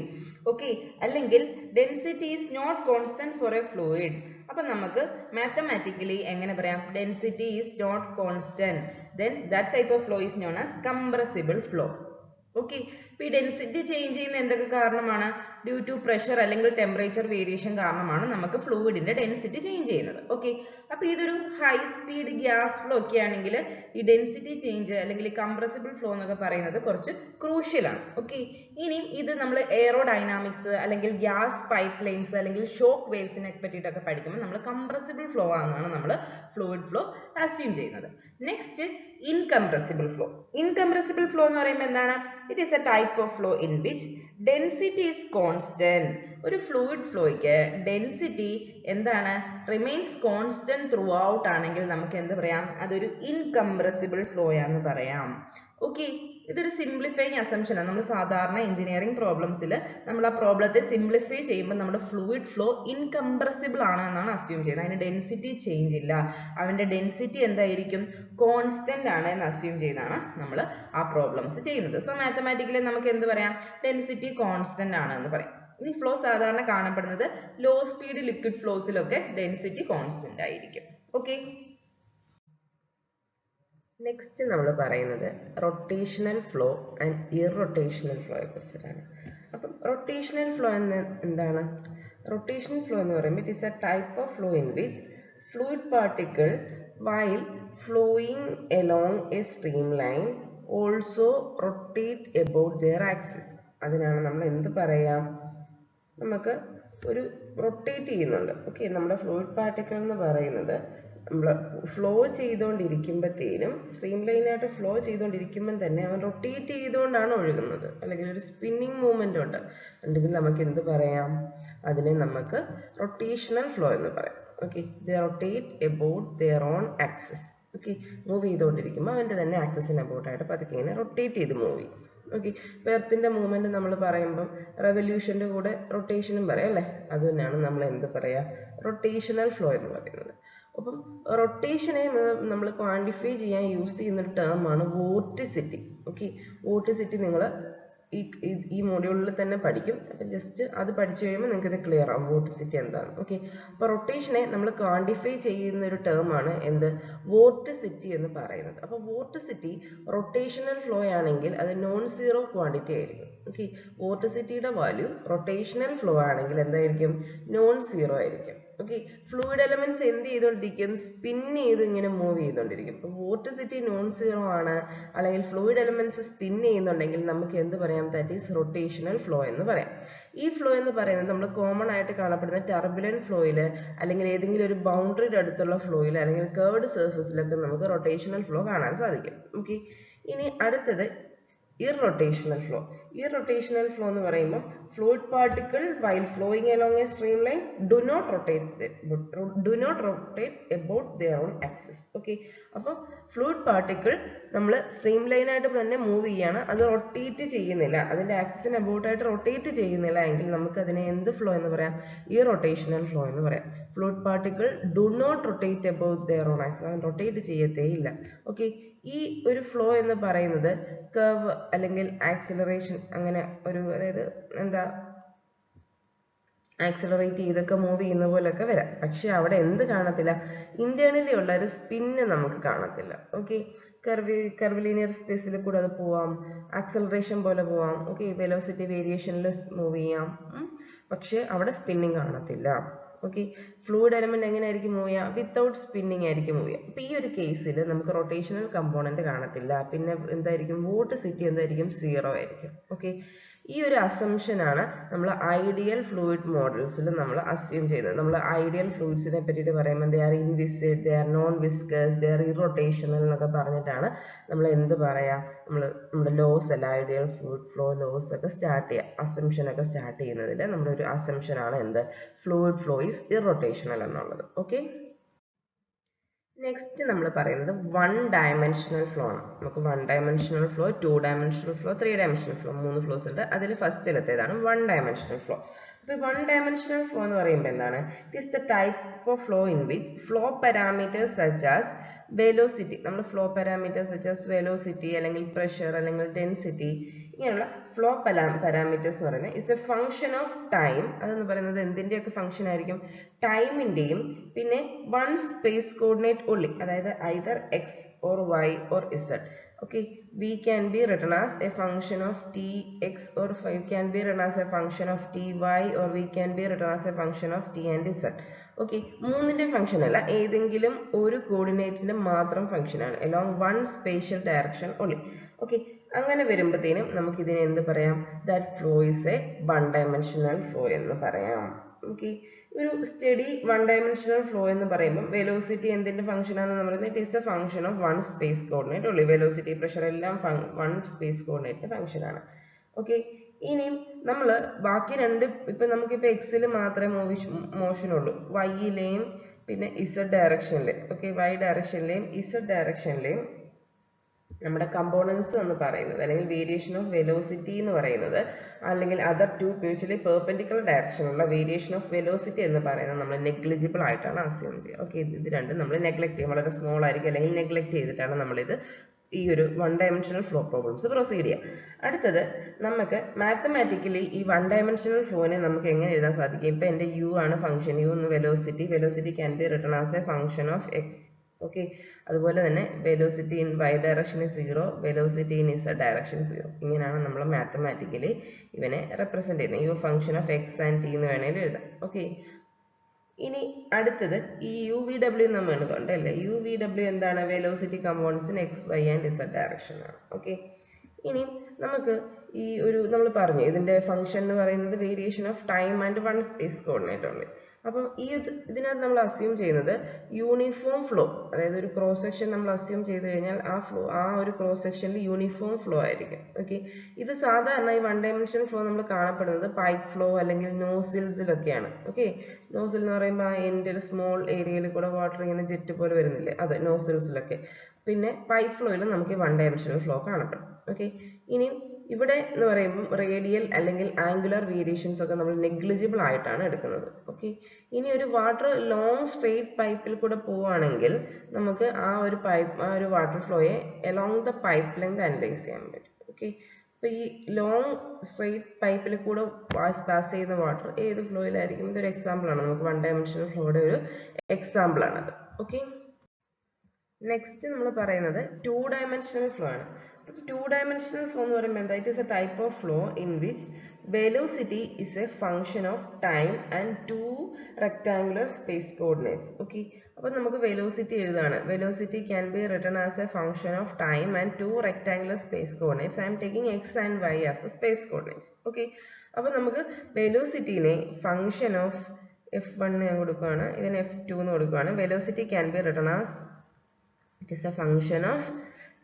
Okay, അല്ലെങ്കിൽ density is not constant for a fluid. അപ്പൊ നമുക്ക് mathematically എങ്ങനെ പറയാം? Density is not constant, then that type of flow is known as compressible flow. Okay. ഈ density change ചെയ്യുന്ന എന്തൊക്കെ കാരണമാണ്? Due to pressure അല്ലെങ്കിൽ ടെമ്പറേച്ചർ വേരിയേഷൻ കാരണമാണ് നമുക്ക് ഫ്ലൂയിഡിന്റെ ഡെൻസിറ്റി ചേഞ്ച് ചെയ്യുന്നത്. ഓക്കെ. അപ്പൊ ഇതൊരു ഹൈ സ്പീഡ് ഗ്യാസ് ഫ്ലോ ഒക്കെ ആണെങ്കിൽ ഈ ഡെൻസിറ്റി ചേഞ്ച് അല്ലെങ്കിൽ കംപ്രസിബിൾ ഫ്ലോ എന്നൊക്കെ പറയുന്നത് കുറച്ച് ക്രൂഷ്യൽ ആണ്. ഓക്കെ. ഇനി ഇത് നമ്മൾ എയറോഡൈനാമിക്സ് അല്ലെങ്കിൽ ഗ്യാസ് പൈപ്പ് ലൈൻസ് അല്ലെങ്കിൽ ഷോക്ക് വേവ്സിനെ പറ്റിയിട്ടൊക്കെ പഠിക്കുമ്പോൾ നമ്മൾ കംപ്രസിബിൾ ഫ്ലോ ആണെന്നാണ് നമ്മൾ ഫ്ലൂയിഡ് ഫ്ലോ അസ്യൂം ചെയ്യുന്നത്. Next incompressible flow. Incompressible flow എന്ന് പറയുമ്പോൾ എന്താണ്? It is a type of flow in which density is constant. ഒരു ഫ്ലൂയിഡ് ഫ്ലോയ്ക്ക് ഡെൻസിറ്റി എന്താണ്? റിമെയിൻസ് കോൺസ്റ്റന്റ് ത്രൂ ഔട്ട് ആണെങ്കിൽ നമുക്ക് എന്ത് പറയാം? അതൊരു ഇൻകംപ്രസിബിൾ ഫ്ലോ ആണെന്ന് പറയാം. ഓക്കെ. ഇതൊരു സിംപ്ലിഫൈങ് അസംഷൻ ആണ്. നമ്മൾ സാധാരണ എഞ്ചിനീയറിംഗ് പ്രോബ്ലംസിൽ നമ്മൾ ആ പ്രോബ്ലത്തെ സിംപ്ലിഫൈ ചെയ്യുമ്പോൾ നമ്മുടെ ഫ്ലൂയിഡ് ഫ്ലോ ഇൻകംപ്രസിബിൾ ആണ് എന്നാണ് അസ്യൂം ചെയ്യുന്നത്. അതിന് ഡെൻസിറ്റി ചേഞ്ച് ഇല്ല, അവന്റെ ഡെൻസിറ്റി എന്തായിരിക്കും? കോൺസ്റ്റന്റ് ആണ് എന്ന് അസ്യൂം ചെയ്താണ് നമ്മൾ ആ പ്രോബ്ലംസ് ചെയ്യുന്നത്. സോ മാത്തമാറ്റിക്കലി നമുക്ക് എന്ത് പറയാം? ഡെൻസിറ്റി കോൺസ്റ്റന്റ് ആണ് എന്ന് പറയാം. ഈ ഫ്ലോ സാധാരണ കാണപ്പെടുന്നത് ലോ സ്പീഡ് ലിക്വിഡ് ഫ്ലോസിലൊക്കെ ഡെൻസിറ്റി കോൺസ്റ്റന്റ് ആയിരിക്കും. ഓക്കെ. നെക്സ്റ്റ് നമ്മൾ പറയുന്നത് റൊട്ടേഷണൽ ഫ്ലോ ആൻഡ് ഇറൊട്ടേഷണൽ ഫ്ലോയെ കുറിച്ചിട്ടാണ്. അപ്പം റൊട്ടേഷണൽ ഫ്ലോ എന്താണ്? റൊട്ടേഷണൽ ഫ്ലോ എന്ന് പറയുമ്പോൾ it is a type of flow in which fluid particle while flowing along a streamline also rotate about their axis. അതിനാണ് നമ്മൾ എന്ത് പറയാം? നമുക്ക് ഒരു റൊട്ടേറ്റ് ചെയ്യുന്നുണ്ട്. ഓക്കെ. നമ്മുടെ ഫ്ലൂയിഡ് പാർട്ടിക്കിൾ എന്ന് പറയുന്നത് നമ്മൾ ഫ്ലോ ചെയ്തുകൊണ്ടിരിക്കുമ്പോഴത്തേനും സ്ട്രീം ലൈനായിട്ട് ഫ്ലോ ചെയ്തുകൊണ്ടിരിക്കുമ്പോൾ തന്നെ അവൻ റൊട്ടേറ്റ് ചെയ്തുകൊണ്ടാണ് ഒഴുകുന്നത്, അല്ലെങ്കിൽ ഒരു സ്പിന്നിങ് മൂവ്മെന്റ് ഉണ്ട് ഉണ്ടെങ്കിൽ നമുക്ക് എന്ത് പറയാം? അതിനെ നമുക്ക് റൊട്ടേഷണൽ ഫ്ലോ എന്ന് പറയാം. Okay. They rotate about their own axis. Okay. Move ചെയ്തുകൊണ്ടിരിക്കുമ്പോൾ അവൻ്റെ തന്നെ ആക്സിസിന് അബൌട്ടായിട്ട് പതുക്കെ ഇങ്ങനെ റൊട്ടേറ്റ് ചെയ്ത് മൂവ് ചെയ്യും. ഓക്കെ. എർത്തിന്റെ മൂവ്മെന്റ് നമ്മൾ പറയുമ്പം റെവല്യൂഷന്റെ കൂടെ റൊട്ടേഷനും പറയാം അല്ലേ? അത് തന്നെയാണ് നമ്മൾ എന്ത് പറയാ? റൊട്ടേഷണൽ ഫ്ലോ എന്ന് പറയുന്നത്. അപ്പം റൊട്ടേഷനെ നമ്മൾ ക്വാണ്ടിഫൈ ചെയ്യാൻ യൂസ് ചെയ്യുന്ന ഒരു ടേം ആണ് വോർട്ടിസിറ്റി. ഓക്കെ. വോർട്ടിസിറ്റി നിങ്ങൾ ഈ മൊഡ്യൂളിൽ തന്നെ പഠിക്കും. അപ്പം ജസ്റ്റ് അത് പഠിച്ചു കഴിയുമ്പോൾ നിങ്ങൾക്ക് ഇത് ക്ലിയർ ആവും വോർട്ടിസിറ്റി എന്താണ്. ഓക്കെ. അപ്പോൾ റൊട്ടേഷനെ നമ്മൾ ക്വാണ്ടിഫൈ ചെയ്യുന്ന ഒരു ടേം ആണ് എന്ത്? വോർട്ടിസിറ്റി എന്ന് പറയുന്നത്. അപ്പോൾ വോർട്ടിസിറ്റി റൊട്ടേഷണൽ ഫ്ലോ ആണെങ്കിൽ അത് നോൺ സീറോ ക്വാണ്ടിറ്റി ആയിരിക്കും. ഓക്കെ. വോർട്ടിസിറ്റിയുടെ വാല്യൂ റൊട്ടേഷണൽ ഫ്ലോ ആണെങ്കിൽ എന്തായിരിക്കും? നോൺ സീറോ ആയിരിക്കും. ഓക്കെ. ഫ്ലൂയിഡ് എലമെന്റ്സ് എന്ത് ചെയ്തുകൊണ്ടിരിക്കും? സ്പിൻ ചെയ്ത് ഇങ്ങനെ മൂവ് ചെയ്തുകൊണ്ടിരിക്കും. അപ്പോൾ വോർട്ടിസിറ്റി നോൺ സീറോ ആണ്, അല്ലെങ്കിൽ ഫ്ലൂയിഡ് എലമെന്റ്സ് സ്പിൻ ചെയ്യുന്നുണ്ടെങ്കിൽ നമുക്ക് എന്ത് പറയാം? ദാറ്റ് ഈസ് റൊട്ടേഷണൽ ഫ്ലോ എന്ന് പറയാം. ഈ ഫ്ലോ എന്ന് പറയുന്നത് നമ്മൾ കോമൺ ആയിട്ട് കാണപ്പെടുന്ന ടർബുലന്റ് ഫ്ലോയിൽ അല്ലെങ്കിൽ ഏതെങ്കിലും ഒരു ബൗണ്ടറിയുടെ അടുത്തുള്ള ഫ്ലോയിൽ അല്ലെങ്കിൽ കർവ്ഡ് സർഫസിലൊക്കെ നമുക്ക് റൊട്ടേഷണൽ ഫ്ലോ കാണാൻ സാധിക്കും. ഓക്കെ. ഇനി അടുത്തത് irrotational flow. Irrotational flow എന്ന് പറയുമ്പോൾ fluid particle while flowing along a streamline do not rotate about their own axis. Okay. അപ്പോൾ fluid particle നമ്മൾ streamline ആയിട്ട് തന്നെ മൂവ് ചെയ്യാണ്, അത് റൊട്ടേറ്റ് ചെയ്യുന്നില്ല, അതിന്റെ ആക്സിസിന് അബൌട്ട് ആയിട്ട് റൊട്ടേറ്റ് ചെയ്യുന്നില്ല എങ്കിൽ നമുക്ക് അതിനെ എന്ത് ഫ്ലോ എന്ന് പറയാം? irrotational flow എന്ന് പറയാം. fluid particle do not rotate about their own axis. അത് റൊട്ടേറ്റ് ചെയ്യത്തേ ഇല്ല. ഓക്കെ. ഈ ഒരു ഫ്ലോ എന്ന് പറയുന്നത് കർവ് അല്ലെങ്കിൽ ആക്സിലറേഷൻ അങ്ങനെ ഒരു, അതായത് എന്താ, ആക്സിലറേറ്റ് ചെയ്തൊക്കെ മൂവ് ചെയ്യുന്ന പോലൊക്കെ വരാം. പക്ഷെ അവിടെ എന്ത് കാണത്തില്ല? ഇന്റേണലി ഉള്ള ഒരു സ്പിന്ന് നമുക്ക് കാണത്തില്ല. ഓക്കെ. കർവിലീനിയർ സ്പേസിൽ കൂടെ അത് പോവാം, ആക്സിലറേഷൻ പോലെ പോവാം. ഓക്കെ. വെലോസിറ്റി വേരിയേഷനിൽ മൂവ് ചെയ്യാം. പക്ഷെ അവിടെ സ്പിന്നിങ് കാണത്തില്ല. ഓക്കെ. ഫ്ലൂയിഡ് എലമെന്റ് എങ്ങനെയായിരിക്കും മൂവ് ചെയ്യുക? വിത്തൗട്ട് സ്പിന്നിങ് ആയിരിക്കും മൂവ് ചെയ്യുക. അപ്പൊ ഈ ഒരു കേസിൽ നമുക്ക് റൊട്ടേഷണൽ കമ്പോണന്റ് കാണത്തില്ല. പിന്നെ എന്തായിരിക്കും? വോർട്ടിസിറ്റി എന്തായിരിക്കും? സീറോ ആയിരിക്കും. ഓക്കെ. ഈ ഒരു അസംഷൻ ആണ് നമ്മൾ ഐഡിയൽ ഫ്ലൂയിഡ് മോഡൽസിൽ നമ്മൾ അസ്യൂം ചെയ്യുന്നത്. നമ്മൾ ഐഡിയൽ ഫ്ലൂയിഡ്സിനെ പറ്റിയിട്ട് പറയുമ്പോൾ they are inviscid, they are non viscous, they are irrotational എന്നൊക്കെ പറഞ്ഞിട്ടാണ് നമ്മൾ എന്ത് പറയാ? നമ്മുടെ ലോസ് അല്ല, ഐഡിയൽ ഫ്ലൂയിഡ് ഫ്ലോ ലോസ് ഒക്കെ സ്റ്റാർട്ട് ചെയ്യുക, അസംഷൻ ഒക്കെ സ്റ്റാർട്ട് ചെയ്യുന്നതിൽ നമ്മുടെ ഒരു അസംഷൻ ആണ് എന്ത്? ഫ്ലൂയിഡ് ഫ്ലോ ഈസ് ഇറൊട്ടേഷണൽ എന്നുള്ളത്. ഓക്കെ. നെക്സ്റ്റ് നമ്മൾ പറയുന്നത് വൺ ഡയമെൻഷണൽ ഫ്ലോ ആണ്. നമുക്ക് one dimensional flow, two dimensional flow, three dimensional flow, 3 flows ഉണ്ട്. അതിൽ ഫസ്റ്റിലത്തേതാണ് വൺ ഡയമെൻഷണൽ ഫ്ലോ. അപ്പോൾ വൺ ഡയമെൻഷണൽ ഫ്ലോ എന്ന് പറയുമ്പോൾ എന്താണ്? It is the type of flow in which flow parameters such as velocity, നമ്മൾ flow parameters such as velocity അല്ലെങ്കിൽ pressure അല്ലെങ്കിൽ ഡെൻസിറ്റി, ഇങ്ങനെയുള്ള ഫ്ലോ പാരാമീറ്റേഴ്സ് എന്ന് പറയുന്നത് is a function of time. അതെന്ന് പറയുന്നത് എന്തിൻ്റെയൊക്കെ ഫംഗ്ഷൻ ആയിരിക്കും? ടൈമിൻ്റെയും പിന്നെ വൺ സ്പേസ് കോർഡിനേറ്റ് ഉള്ളി, അതായത് either x or y or z. Okay, v can be written as a function of tx or v can be written as a function of ty or v can be written as a function of t and z. Okay, മൂന്നിന്റെ function അല്ല, ഏതെങ്കിലും ഒരു കോർഡിനേറ്റിന്റെ മാത്രം function ആണ് along one spatial direction only. Okay, അങ്ങനെ വരുമ്പോഴത്തേനും നമുക്ക് ഇതിനെ എന്ത് പറയാം? That flow is a one dimensional flow എന്ന് പറയാം. Okay, ഒരു സ്റ്റഡി വൺ ഡയമെൻഷണൽ ഫ്ലോ എന്ന് പറയുമ്പോൾ വെലോസിറ്റി എന്തിന്റെ ഫംഗ്ഷൻ ആണെന്ന് പറയുന്നത്? It is a function of one space coordinate ഉള്ളൂ. വെലോസിറ്റി, പ്രഷർ എല്ലാം വൺ സ്പേസ് കോർഡിനേറ്റ് ഫംഗ്ഷൻ ആണ്. ഓക്കെ, ഇനിയും നമ്മൾ ബാക്കി രണ്ട്, ഇപ്പൊ നമുക്കിപ്പോ എക്സിൽ മാത്രമേ മോഷൻ ഉള്ളൂ, വൈയിലെയും പിന്നെ ഇസഡ് ഡയറക്ഷനിലെയും. ഓക്കെ, വൈ ഡയറക്ഷനിലെയും ഇസഡ് ഡയറക്ഷനിലെയും നമ്മുടെ കമ്പോണൻസ് എന്ന് പറയുന്നത്, അല്ലെങ്കിൽ വേരിയേഷൻ ഓഫ് വെലോസിറ്റി എന്ന് പറയുന്നത്, അല്ലെങ്കിൽ അതർ ടു മ്യൂച്വലി പെർപെൻഡിക്കുലർ ഡയറക്ഷനുള്ള വേരിയേഷൻ ഓഫ് വെലോസിറ്റി എന്ന് പറയുന്നത് നമ്മൾ നെഗ്ലിജിബിൾ ആയിട്ടാണ് അസ്യൂം ചെയ്യുക. ഓക്കെ, ഇത് രണ്ടും നമ്മൾ നെഗ്ലക്ട് ചെയ്യും, വളരെ സ്മോൾ ആയിരിക്കും, അല്ലെങ്കിൽ നെഗ്ലക്ട് ചെയ്തിട്ടാണ് നമ്മളിത് ഈ ഒരു one dimensional flow problems proceed ചെയ്യുക. അടുത്തത് നമുക്ക് മാത്തമാറ്റിക്കലി ഈ വൺ ഡയമെൻഷണൽ ഫ്ലോനെ നമുക്ക് എങ്ങനെ എഴുതാൻ സാധിക്കും? ഇപ്പൊ എൻ്റെ യു ആണ് ഫംഗ്ഷൻ, യു എന്ന് velocity can be written as a function of x. Okay, അതുപോലെ തന്നെ velocity in y direction 0, velocity in z direction 0. ഇങ്ങനെയാണ് നമ്മൾ മാത്തമാറ്റിക്കലി ഇവനെ റെപ്രസെന്റ് ചെയ്യുന്നത്. U function of X and t എന്ന് വേണമെങ്കിൽ എഴുതാം. ഓക്കെ, ഇനി അടുത്തത് ഈ യു വി ഡബ്ല്യു നമ്മൾ കണ്ടല്ലേ, യു വി ഡബ്ല്യു എന്താണ്? Velocity components in x y and z direction ആണ്. ഓക്കെ, ഇനി നമുക്ക് ഈ ഒരു നമ്മൾ പറഞ്ഞു ഇതിന്റെ ഫംഗ്ഷൻ എന്ന് പറയുന്നത് variation of time and one space coordinate ഉള്ളു. അപ്പം ഈ ഇതിനകത്ത് നമ്മൾ അസ്യൂം ചെയ്യുന്നത് യൂണിഫോം ഫ്ലോ, അതായത് ഒരു ക്രോസ് സെക്ഷൻ നമ്മൾ അസ്യൂം ചെയ്ത് കഴിഞ്ഞാൽ ആ ഒരു ക്രോസ് സെക്ഷനിൽ യൂണിഫോം ഫ്ലോ ആയിരിക്കും. ഓക്കെ, ഇത് സാധാരണ ഈ വൺ ഡയമെൻഷണൽ ഫ്ലോ നമ്മൾ കാണപ്പെടുന്നത് പൈപ്പ് ഫ്ലോ അല്ലെങ്കിൽ നോസിൽസിലൊക്കെയാണ്. ഓക്കെ, നോസിൽ എന്ന് പറയുമ്പോൾ ആ എൻഡിൽ സ്മോൾ ഏരിയയിൽ കൂടെ വാട്ടർ ഇങ്ങനെ ജെറ്റ് പോലെ വരുന്നില്ലേ, അത് നോസിൽസിലൊക്കെ. പിന്നെ പൈപ്പ് ഫ്ലോയിൽ നമുക്ക് വൺ ഡയമെൻഷണൽ ഫ്ലോ കാണപ്പെടും. ഓക്കെ, ഇനി ഇവിടെ എന്ന് പറയുമ്പോൾ റേഡിയൽ അല്ലെങ്കിൽ ആംഗുലർ വേരിയേഷൻസ് ഒക്കെ നമ്മൾ നെഗ്ലിജിബിൾ ആയിട്ടാണ് എടുക്കുന്നത്. ഓക്കെ, ഇനി ഒരു വാട്ടർ ലോങ് സ്ട്രെയിറ്റ് പൈപ്പിൽ കൂടെ പോവുകയാണെങ്കിൽ നമുക്ക് ആ ഒരു വാട്ടർ ഫ്ലോയെ along the pipe length analyse ചെയ്യാൻ പറ്റും. ഓക്കെ, അപ്പൊ ഈ ലോങ് സ്ട്രെയിറ്റ് പൈപ്പിൽ കൂടെ പാസ് ചെയ്യുന്ന വാട്ടർ ഏത് ഫ്ലോയിലായിരിക്കും? ഇതൊരു എക്സാമ്പിൾ ആണ്, നമുക്ക് വൺ ഡയമെൻഷണൽ ഫ്ലോയുടെ ഒരു എക്സാമ്പിൾ ആണത്. ഓക്കെ, നെക്സ്റ്റ് നമ്മൾ പറയുന്നത് ടു ഡയമെൻഷണൽ ഫ്ലോ ആണ്. ടു ഡയമെൻഷണൽ ഫ്ലോ എന്ന് പറയുമ്പോൾ എന്താ? It is a type of flow in which velocity is a function of time and two rectangular space coordinates. Okay, അപ്പോൾ നമുക്ക് വെലോസിറ്റി എഴുതാണ്. Velocity can be written as a function of time and two rectangular space coordinates. I am taking X and Y as the space coordinates. Okay, അപ്പോൾ നമുക്ക് വെലോസിറ്റിനെ function of f1 ഞാൻ കൊടുക്കുകയാണ്, ഇതിന് f2 എന്ന് കൊടുക്കുകയാണ്. Velocity can be written as it is a function of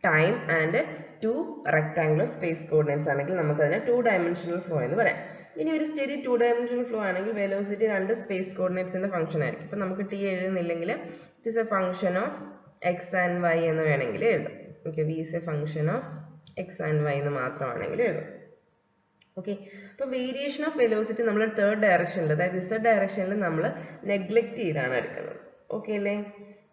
time and two rectangular space coordinates ആണെങ്കിൽ നമുക്ക് അതിനെ ടു ഡയമെൻഷണൽ ഫ്ലോ എന്ന് പറയാം. ഇനി ഒരു സ്റ്റഡി ടു ഡയമെൻഷണൽ ഫ്ലോ ആണെങ്കിൽ വെലോസിറ്റി രണ്ട് സ്പേസ് കോർഡിനേറ്റ്സിന്റെ ഫംഗ്ഷൻ ആയിരിക്കും. ഇപ്പൊ നമുക്ക് ടി എഴുതുന്നില്ലെങ്കിൽ it is a function of X and Y എന്ന് വേണമെങ്കിൽ എഴുതാം. Okay, V is a function of X and Y എന്ന് മാത്രമാണെങ്കിൽ എഴുതാം. ഓക്കെ, അപ്പൊ വേരിയേഷൻ ഓഫ് വെലോസിറ്റി നമ്മൾ തേർഡ് ഡയറക്ഷനിൽ, അതായത് ഇസഡ് ഡയറക്ഷനിൽ നമ്മൾ നെഗ്ലക്ട് ചെയ്താണ് എടുക്കുന്നത്. ഓക്കെ അല്ലേ?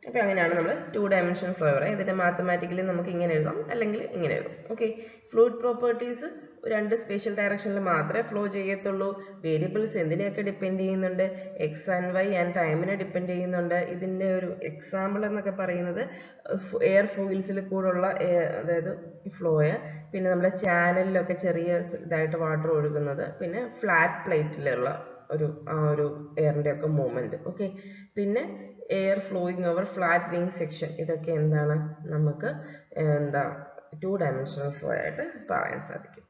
അപ്പൊ അങ്ങനെയാണ് നമ്മൾ ടു ഡയമെൻഷണൽ ഫ്ലോ പറയാം. ഇതിന്റെ മാത്തമാറ്റിക്കലി നമുക്ക് ഇങ്ങനെ എഴുതാം, അല്ലെങ്കിൽ ഇങ്ങനെ എഴുതാം. ഓക്കെ, ഫ്ലൂയിഡ് പ്രോപ്പർട്ടീസ് രണ്ട് സ്പേഷ്യൽ ഡയറക്ഷനിൽ മാത്രമേ ഫ്ലോ ചെയ്യത്തുള്ളൂ. വേരിയബിൾസ് എന്തിനെയൊക്കെ ഡിപ്പെൻഡ് ചെയ്യുന്നുണ്ട്? എക്സ് ആൻഡ് വൈ ആൻഡ് ടൈമിനെ ഡിപ്പെൻഡ് ചെയ്യുന്നുണ്ട്. ഇതിന്റെ ഒരു എക്സാമ്പിൾ എന്നൊക്കെ പറയുന്നത് എയർ ഫ്ലൂയിൽസിൽ കൂടെയുള്ള അതായത് ഫ്ലോയെ, പിന്നെ നമ്മുടെ ചാനലിലൊക്കെ ചെറിയ ഇതായിട്ട് വാട്ടർ ഒഴുകുന്നത്, പിന്നെ ഫ്ലാറ്റ് പ്ലേറ്റിലുള്ള ആ ഒരു എയറിന്റെ ഒക്കെ മൂവ്മെന്റ്. ഓക്കെ, പിന്നെ air flowing over flat wing section, ഇതൊക്കെ എന്താണ് നമുക്ക് ടു ഡയമെൻഷണൽ ഫ്ലോ ആയിട്ട് പറയാൻ സാധിക്കും.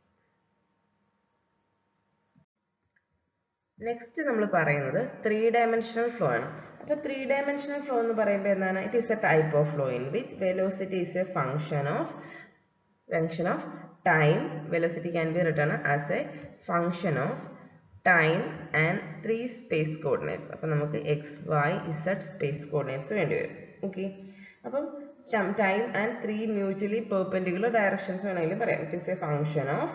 നെക്സ്റ്റ് നമ്മൾ പറയുന്നത് ത്രീ ഡയമെൻഷണൽ ഫ്ലോ ആണ്. അപ്പൊ ത്രീ ഡയമെൻഷണൽ ഫ്ലോ എന്ന് പറയുമ്പോൾ എന്താണ്? It is a type of flow in which velocity is a function of time. Velocity can be written as a function of time and three space coordinates. അപ്പം നമുക്ക് x y z space coordinates വേണ്ടി വരും. Okay, അപ്പം time and three mutually perpendicular directions വേണമെങ്കിലും പറയാം. It is a function of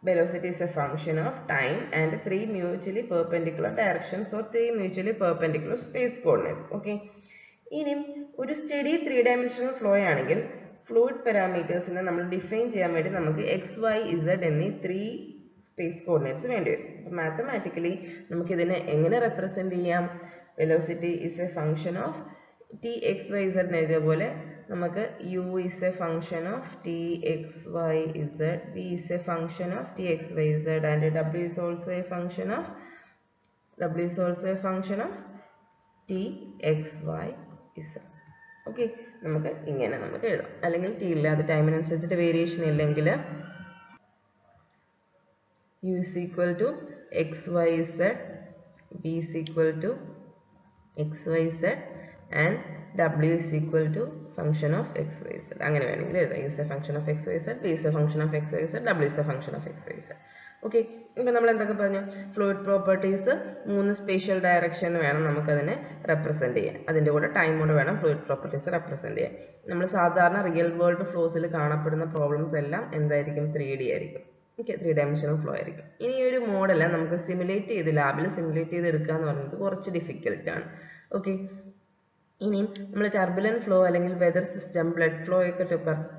velocity is a function of time and three mutually perpendicular directions or three mutually perpendicular space coordinates. Okay, ഇനി ഒരു steady three dimensional flow ആണെങ്കിൽ fluid പാരാമീറ്റേഴ്സിനെ നമ്മൾ define ചെയ്യാൻ വേണ്ടി നമുക്ക് എക്സ് വൈ ഇസഡ് എന്നീ three space coordinates വേണ്ടി വരും. അപ്പോൾ മാത്തമാറ്റിക്കലി നമുക്ക് ഇതിനെ എങ്ങനെ റെപ്രസെന്റ് ചെയ്യാം? Velocity is a function of t x y z എഴുതിയ പോലെ നമുക്ക് u is a function of t x y z, v is a function of t x y z, and w is also a function of t x y z. Okay, നമുക്ക് ഇങ്ങനെ നമുക്ക് എഴുതാം. അല്ലെങ്കിൽ t ഇല്ലാതെ ടൈമിനനുസരിച്ചിട്ട് variation ഇല്ലെങ്കിൽ u is equal to x y z, v is equal to x y z, and w is equal to function of x y z. അങ്ങനെ വേണമെങ്കിൽ എഴുതാം. u is a function of x y z, v is a function of x y z, w is a function of x y z. Okay, ഇപ്പം നമ്മൾ എന്തൊക്കെ പറഞ്ഞു? Fluid properties 3 spatial direction വേണം നമുക്കതിനെ represent ചെയ്യാൻ. അതിൻ്റെ കൂടെ ടൈമോട് വേണം ഫ്ലൂയിഡ് പ്രോപ്പർട്ടീസ് റെപ്രസെൻറ്റ് ചെയ്യാൻ. നമ്മൾ സാധാരണ റിയൽ വേൾഡ് ഫ്ലോസിൽ കാണപ്പെടുന്ന പ്രോബ്ലംസ് എല്ലാം എന്തായിരിക്കും? 3D ആയിരിക്കും. ഓക്കെ, 3 ഡയമെൻഷണൽ ഫ്ലോ ആയിരിക്കും. ഇനി ഈ ഒരു മോഡൽ നമുക്ക് സിമുലേറ്റ് ചെയ്ത് ലാബിൽ സിമുലേറ്റ് ചെയ്ത് എടുക്കുക എന്ന് പറയുന്നത് കുറച്ച് ഡിഫിക്കൽട്ടാണ്. ഓക്കെ, ഇനി നമ്മൾ ടർബുലന്റ് ഫ്ലോ അല്ലെങ്കിൽ വെതർ സിസ്റ്റം, ബ്ലഡ് ഫ്ലോ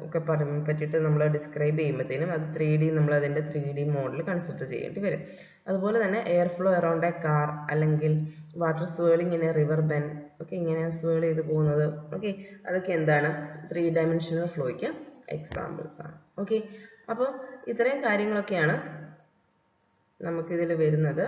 ഒക്കെ പറ്റിയിട്ട് നമ്മൾ ഡിസ്ക്രൈബ് ചെയ്യുമ്പോഴത്തേനും അത് 3D നമ്മൾ അതിൻ്റെ 3D മോഡൽ കൺസിഡർ ചെയ്യേണ്ടി വരും. അതുപോലെ തന്നെ air flow around a car അല്ലെങ്കിൽ water swirling in a river bend, okay, ഇങ്ങനെ സ്വേൾ ചെയ്ത് പോകുന്നത്, ഓക്കെ, അതൊക്കെ എന്താണ്? 3 ഡയമെൻഷണൽ ഫ്ലോയ്ക്ക് എക്സാമ്പിൾസ് ആണ്. ഓക്കെ, അപ്പോൾ ഇത്രയും കാര്യങ്ങളൊക്കെയാണ് നമുക്കിതിൽ വരുന്നത്.